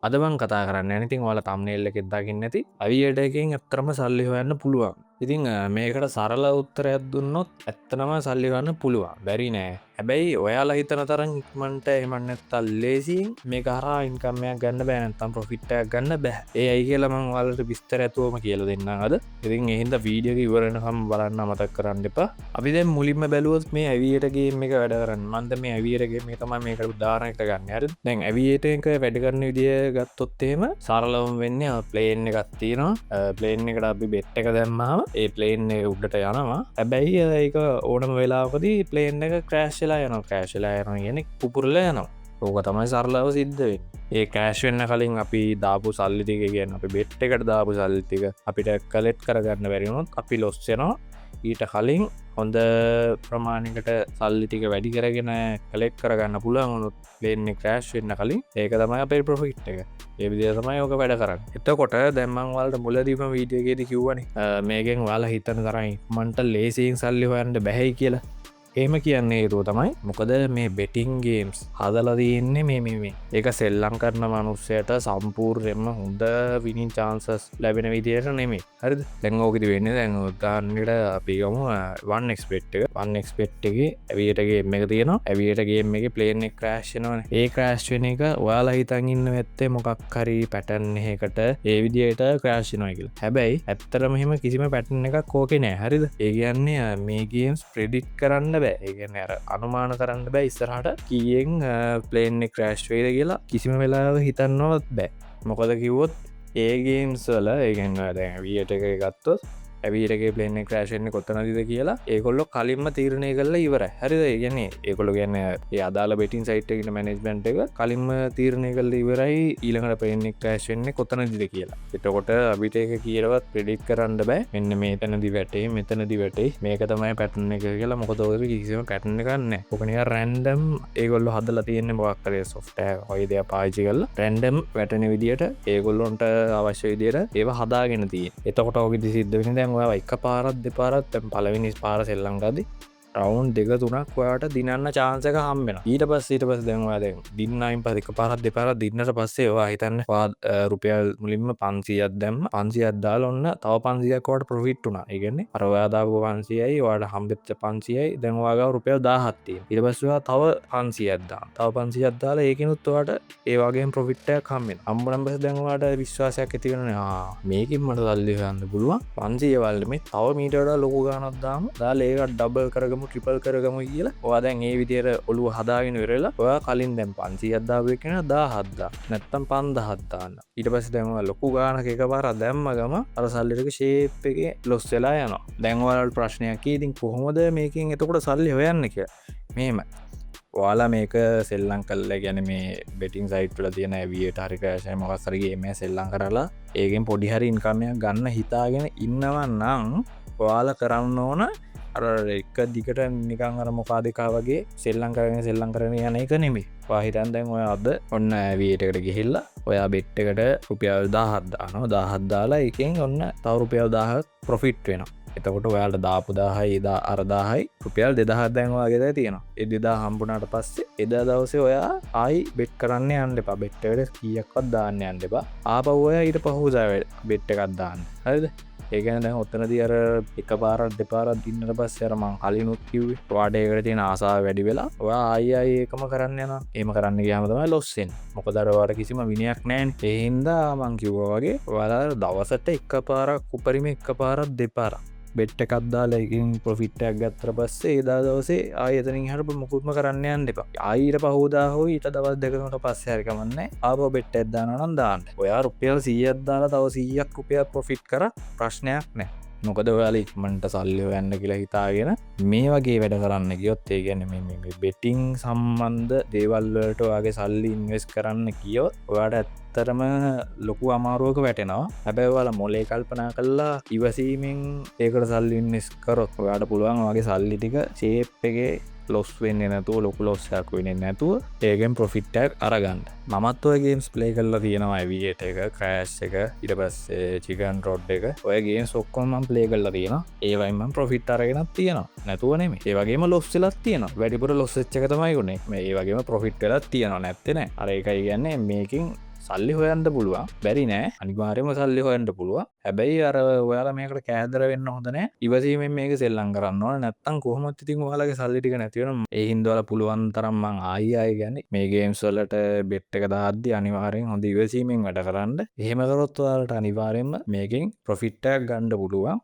අද මං කතා කරන්න ඉතින් ඔයාලා thumbnail එකෙත් දකින්න ඇති aviator එකෙන් ඇත්තටම සල්ලි හොයන්න පුළුවන්. ඉතින් මේකට සරල උත්තරයක් දුන්නොත් ඇත්තටම සල්ලි හොයන්න පුළුවන්. බැරි නෑ. හැබැයි ඔයාලා හිතන තරම් ඉක්මනට එහෙම නැත්තම් ලේසියෙන් මේක හරහා ඉන්කම් එකක් ගන්න බෑ නැත්තම් ප්‍රොෆිට් එකක් ගන්න බෑ. ඒයි කියලා මං ඔයාලට විස්තර ඇතුවම කියලා දෙන්නම් අද. ඉතින් ඒ හින්දා වීඩියෝ එක ඉවර වෙනකම් බලන්න අමතක කරන්න එපා. අපි දැන් මුලින්ම බැලුවොත් මේ aviator game එක වැඩ කරන්නේ. මම දැන් මේ aviator game එක තමයි මේකට උදාහරණයකට ගන්න. හරිද? දැන් aviator එක වැඩ කරන විදිය ගත්තොත් එහෙම සරලවම වෙන්නේ ප්ලේන් එකක් තියෙනවා. ප්ලේන් එකට අපි බෙට් එක දැම්මාම ඒ ප්ලේන් එක උඩට යනවා. හැබැයි ඒක ඕනම වෙලාවකදී ප්ලේන් එක ක්‍රෑෂ් වෙලා යනවා. ක්‍රෑෂ් වෙලා යනවා කියන්නේ පුපුරලා යනවා. ඕක තමයි සරලව සිද්ධ වෙන්නේ. ඒ ක්‍රෑෂ් වෙන්න කලින් අපි දාපු සල්ලි ටික කියන්නේ අපි බෙට් එකට දාපු සල්ලි ටික අපිට කලෙක්ට් කරගන්න බැරි වුණොත් අපි ලොස් වෙනවා. ඊට කලින් හොඳ ප්‍රමාණයකට සල්ලි ටික වැඩි කරගෙන කලෙක්ට් කරගන්න පුළුවන් වුණොත් ප්ලේන් එක ක්‍රෑෂ් වෙන්න කලින් ඒක තමයි අපේ ප්‍රොෆිට් එක. ඒ විදිහට තමයි ඕක වැඩ කරන්නේ. එතකොට දැන් මම ඔයාලට මුලදීම වීඩියෝ එකේදී කිව්වනේ මේකෙන් ඔයාලා හිතන තරම් ඉක්මනට ලේසියෙන් සල්ලි හොයන්න බැහැයි කියලා. ඒම කියන්නේ ඒතුව තමයි මොකද මේ බෙටිං ගේම්ස් හදලා තියෙන්නේ මේ ඒක සෙල්ලම් කරන මනුස්සයට සම්පූර්ණයෙන්ම හොඳ විනින් චාන්සස් ලැබෙන විදියට නෙමෙයි. හරිද? දැන් ඕකෙදි වෙන්නේ දැන් උදාහරණයකට අපි ගමු 1xbet එක. 1xbet එකේ aviator game එක තියෙනවා. aviator game එකේ plane එක crash වෙනවනේ. ඒ crash වෙන එක ඔයාලා හිතන් ඉන්න වැත්තේ මොකක් හරි pattern එකකට ඒ විදියට crash වෙනවා කියලා. හැබැයි ඇත්තටම එහෙම කිසිම pattern එකක් ඕකේ නෑ. හරිද? ඒ කියන්නේ මේ games predict කරන්න ඒගන්න අර අනුමාන කරන්න බෑ ඉස්සරහට කියෙන් ප්ලේන් ක්‍රෑශ් වේද කියලා කිසිම වෙලාව හිතන්නවත් බෑ. මොකද කිව්වොත් ඒගේම්ස් වල ඒගන්න දැන් වියට එක ගත්තොත් ඇවිටගේ ප්ලේන ක්‍රෑශෙන්න්න කොත්තනදිද කියලා ඒකොල්ලො කලින්ම තීරණය කරලා ඉවර. හරිද? කියන්නේ ඒකොළො ගැන්න ඒ අදාල බෙටින් සයිට්කට මැනෙජ්මන්ට් එක කලින්ම තීරණය කල්ල ඉවරයි ඊළඟට පෙන්නෙක් ක්‍රෑශෙන්න්නේ කොතනදිද කියලා. එතකොට අපිට ඒක කියරවත් ප්‍රඩික් කරන්න බෑ මෙන්න මේ තැනදි වැටේ මෙතනදි වැටේ මේක තමයි පැටන එක කියලා මොකතවර කිසිම පැටන කරන්න ඕකනය රැන්ඩම් ඒගොල්ල හදල තියෙන්නේ මොක්කරේ සොෆ්ටෑ හොයිදය පාචි කල්ල රැන්ඩම් වැටන විදිට ඒගොල්ලොන්ට අවශ්‍ය විදියට ඒව හදාගෙන තිය. එතකොට ඔගදි සිද්ධ වෙන දැන් එක පාරත් දෙපාරත් පලවිනි පාර සෙල්ලංගදී රවුන්් දෙක තුනක් ඔයාට දිනන්න චාන්සක හම්බෙන. ඊට පස් ඊට පස් දැන්වාද දින්නයින් පදික පාරත් දෙපාර දින්නට පස්සේ වා හිතන්න රුපියල් මුලින්ම 500ක් දැම්ම 500ක් දාලා ඔන්න තව 500ක් වට ප්‍රොෆිට් වුණා. ඒ කියන්නේ අර ඔයා දාපු 500යි ඔයාට හම්බෙච්ච 500යි දැන් ඔයාගාව රුපියල් 1000ක් තියෙනවා. ඊට පස්සේ ඔයා තව 500ක් දාන්න. තව 500ක් දාලා ඒකිනුත් ඔයාට ඒ වගේම ප්‍රොෆිට් එකක් හම්බෙනවා. හම්බුනම පස්සේ දැන් ඔයාට විශ්වාසයක් ඇති වෙනවා. මේකින් මට සල්ලි ගන්න පුළුවන්. 500 වලට මේ තව මීට වඩා ලොකු ගාණක් දාමු. දාලා ඒක ඩබල් කරගමු ට්‍රිපල් කරගම කියලා ඔයා දැන් ඒ විදියට ඔළුව හදාගෙන ඉවරලා ඔයා කලින් දැන් 500ක් දාපු එකන 1000ක් දාන්න නැත්තම් 5000ක් දාන්න. ඊට පස්සේ දැන් ඔයා ලොකු ගාණක එකපාරක් දැම්ම ගම අර සල්ලි ටික ෂේප් එකේ ලොස් වෙලා යනවා. දැන් ඔයාලට ප්‍රශ්නයක් ඉතින් කොහොමද මේකෙන් එතකොට සල්ලි හොයන්නේ කියලා. මෙහෙම ඔයාලා මේක සෙල්ලම් කළා කියන්නේ මේ බෙටිං සයිට් වල තියෙන aviator හරි crash එක මොකක් හරි ගේම් එක සෙල්ලම් කරලා ඒකෙන් පොඩි හරි ඉන්කම් එකක් ගන්න හිතාගෙන ඉන්නවා නම් ඔයාලා කරන්න ඕන අර එක දිකට නිකං අර මොකා දෙකා වගේ සෙල්ලං කරන යන එක නෙමේ. පාහිතන් දැන් ඔය අද ඔන්න ඇවියටකට ගිහිල්ලා ඔයා බෙට්ටකට රුපියල් 1000ක් දානවා. 1000ක් දාලා එකෙන් ඔන්න තව රුපියල් 1000ක් ප්‍රොෆිට් වෙනවා. එතකොට ඔයාලට දාපු 1000යි 1000යි රුපියල් 2000ක් දැන් ඔයාගේ තියෙනවා. ඒ 2000 හම්බුනාට පස්සේ එදා දවසේ ඔයා ආයි බෙට් කරන්න යන්න එපා. බෙට් එකට කීයක්වත් දාන්න යන්න එපා. ආපහු ඔයා ඊට පහුවදා බෙට් එකක් දාන්න. හරිද? ඒකන දැන් ඔත්තනදී අර එක පාරක් දෙපාරක් දින්නට පස්සේ අර මං කලිනුත් කිව්වේ ඔයාට ඒකට තියෙන ආසාව වැඩි වෙලා ඔයා ආයි ඒකම කරන්න යනවා. එහෙම කරන්න ගියාම තමයි ලොස් වෙන්නේ. මොකද අර ඔයාට කිසිම විනයක් නැහැනේ. ඒ හින්දා මං කිව්වා වගේ ඔයාලා දවසට එක පාරක් උපරිම එක පාරක් දෙපාරක් බෙට් එකක් දාලා එකකින් ප්‍රොෆිට් එකක් ගත්තට පස්සේ එදා දවසේ ආයෙ එතනින් එහාට මොකුත්ම කරන්න යන්න එපා. ආයෙත් පහෝදා හෝ ඊට දවස් දෙක තුනකට පස්සේ හරි කමන්නේ. ආපහු බෙට් එකක් දානවා නම් දාන්න. ඔයා රුපියල් 100ක් දාලා තව 100ක් රුපියල් ප්‍රොෆිට් කරා ප්‍රශ්නයක් නැහැ. මොකද ඔයාලා ඉක්මනට සල්ලි හොයන්න කියලා හිතාගෙන මේ වගේ වැඩ කරන්න ගියොත් ඒ කියන්නේ මේ බෙටිං සම්බන්ධ දේවල් වලට ඔයාගේ සල්ලි ඉන්වෙස්ට් කරන්න ගියොත් ඔයාට ඇත්තටම ලොකු අමාරුවක වැටෙනවා. හැබැයි ඔයාලා මොලේ කල්පනා කරලා ඉවසීමෙන් ඒකට සල්ලි ඉන්වෙස්ට් කරොත් ඔයාට පුළුවන් ඔයාගේ සල්ලි ටික ෂේප් එකේ ලොස් වෙන්නේ නැතුව ලොකු ලොස්සයක් වෙන්නේ නැතුව ඒකෙන් ප්‍රොෆිට් එකක් අරගන්න. මමත් ඔය ගේම්ස් ප්ලේ කරලා තියෙනවා. aviator එක, crash එක, ඊට පස්සේ chicken road එක. ඔය ගේම්ස් ඔක්කොම මම ප්ලේ කරලා තියෙනවා. ඒවයින් මම ප්‍රොෆිට් අරගෙනත් තියෙනවා. නැතුව නෙමෙයි. ඒ වගේම ලොස් වෙලත් තියෙනවා. වැඩිපුර ලොස් වෙච්ච එක තමයි උනේ. මේ ඒ වගේම ප්‍රොෆිට් වෙලත් තියෙනවා. නැත්තේ නෑ. අර ඒකයි කියන්නේ මේකෙන් සල්ලි හොයන්ට පුළුවන් බැරි නෑ අනිවාර්යයෙන්ම සල්ලි හොයන්ට පුළුවන් හැබැයි අර ඔයාලා මේකට කෑදර වෙන්න හොඳ නෑ ඉවසීමෙන් මේක සෙල්ලම් කරන්න ඕන නැත්තම් කොහොමත් ඉතින් ඔයාලගේ සල්ලි ටික නැති වෙනවා ඒ හින්දා ඔයාලා පුළුවන් තරම් මං ආයි කියන්නේ මේ ගේම්ස් වලට බෙට් එක දාද්දි අනිවාර්යෙන් හොඳ ඉවසීමෙන් වැඩ කරන්න එහෙම කරොත් ඔයාලට අනිවාර්යෙන්ම මේකෙන් ප්‍රොෆිට් එකක් ගන්න පුළුවන්